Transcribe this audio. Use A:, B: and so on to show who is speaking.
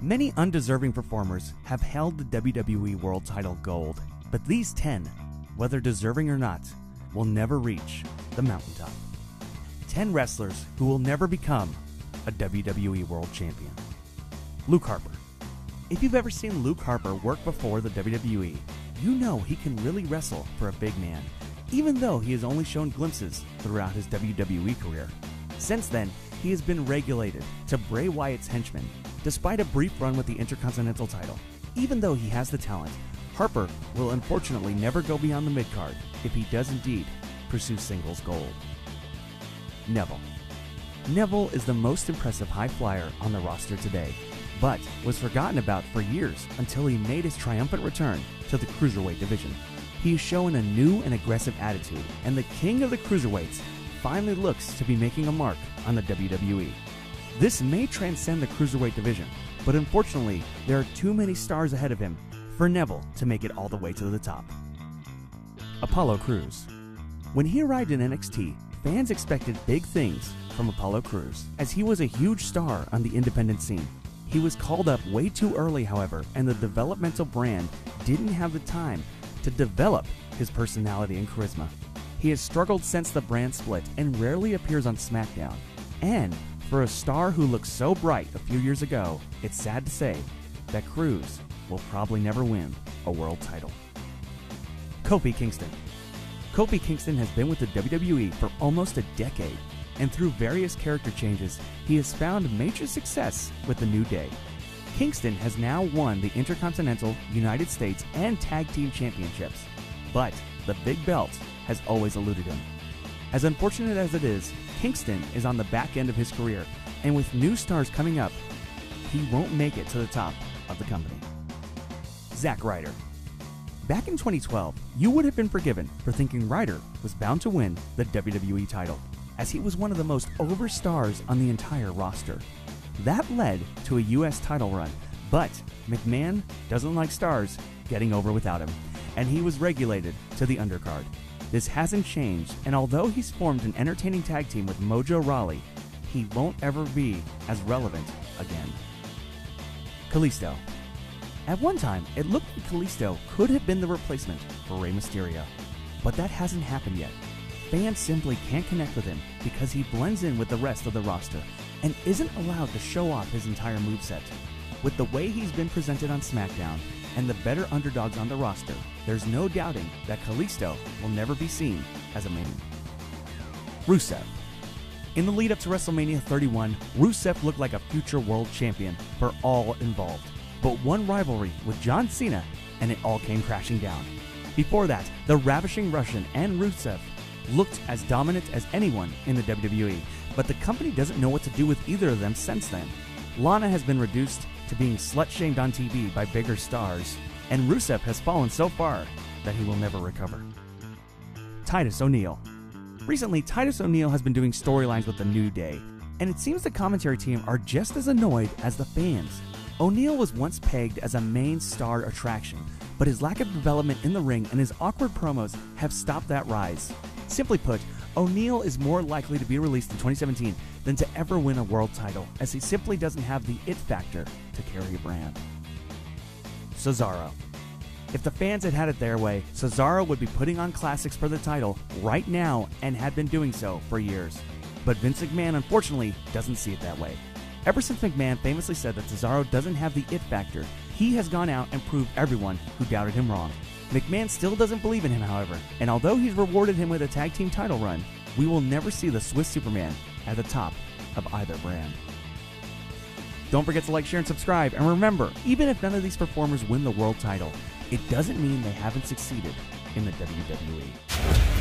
A: Many undeserving performers have held the WWE World Title gold, but these 10, whether deserving or not, will never reach the mountaintop. 10 wrestlers who will never become a WWE World Champion. Luke Harper. If you've ever seen Luke Harper work before the WWE, you know he can really wrestle for a big man, even though he has only shown glimpses throughout his WWE career. Since then, he has been regulated to Bray Wyatt's henchman, despite a brief run with the Intercontinental title. Even though he has the talent, Harper will unfortunately never go beyond the mid-card if he does indeed pursue singles gold. Neville. Neville is the most impressive high flyer on the roster today, but was forgotten about for years until he made his triumphant return to the Cruiserweight division. He has shown a new and aggressive attitude, and the king of the Cruiserweights finally looks to be making a mark on the WWE. This may transcend the Cruiserweight division, but unfortunately, there are too many stars ahead of him for Neville to make it all the way to the top. Apollo Crews. When he arrived in NXT, fans expected big things from Apollo Crews, as he was a huge star on the independent scene. He was called up way too early, however, and the developmental brand didn't have the time to develop his personality and charisma. He has struggled since the brand split and rarely appears on SmackDown. And for a star who looked so bright a few years ago, it's sad to say that Crews will probably never win a world title. Kofi Kingston. Kofi Kingston has been with the WWE for almost a decade, and through various character changes, he has found major success with the New Day. Kingston has now won the Intercontinental, United States, and Tag Team Championships, but the big belt has always eluded him. As unfortunate as it is, Kingston is on the back end of his career, and with new stars coming up, he won't make it to the top of the company. Zack Ryder. Back in 2012, you would have been forgiven for thinking Ryder was bound to win the WWE title, as he was one of the most over stars on the entire roster. That led to a US title run, but McMahon doesn't like stars getting over without him, and he was regulated to the undercard. This hasn't changed, and although he's formed an entertaining tag team with Mojo Rawley, he won't ever be as relevant again. Kalisto. At one time, it looked like Kalisto could have been the replacement for Rey Mysterio, but that hasn't happened yet. Fans simply can't connect with him because he blends in with the rest of the roster and isn't allowed to show off his entire moveset. With the way he's been presented on SmackDown and the better underdogs on the roster, there's no doubting that Kalisto will never be seen as a main. Rusev. In the lead up to WrestleMania 31, Rusev looked like a future world champion for all involved. But one rivalry with John Cena and it all came crashing down. Before that, the ravishing Russian and Rusev looked as dominant as anyone in the WWE, but the company doesn't know what to do with either of them since then. Lana has been reduced to being slut-shamed on TV by bigger stars, and Rusev has fallen so far that he will never recover. Titus O'Neil. Recently, Titus O'Neil has been doing storylines with the New Day, and it seems the commentary team are just as annoyed as the fans. O'Neil was once pegged as a main star attraction, but his lack of development in the ring and his awkward promos have stopped that rise. Simply put, O'Neil is more likely to be released in 2017 than to ever win a world title, as he simply doesn't have the it factor to carry a brand. Cesaro. If the fans had had it their way, Cesaro would be putting on classics for the title right now and had been doing so for years. But Vince McMahon unfortunately doesn't see it that way. Ever since McMahon famously said that Cesaro doesn't have the it factor, he has gone out and proved everyone who doubted him wrong. McMahon still doesn't believe in him, however, and although he's rewarded him with a tag team title run, we will never see the Swiss Superman at the top of either brand. Don't forget to like, share, and subscribe, and remember, even if none of these performers win the world title, it doesn't mean they haven't succeeded in the WWE.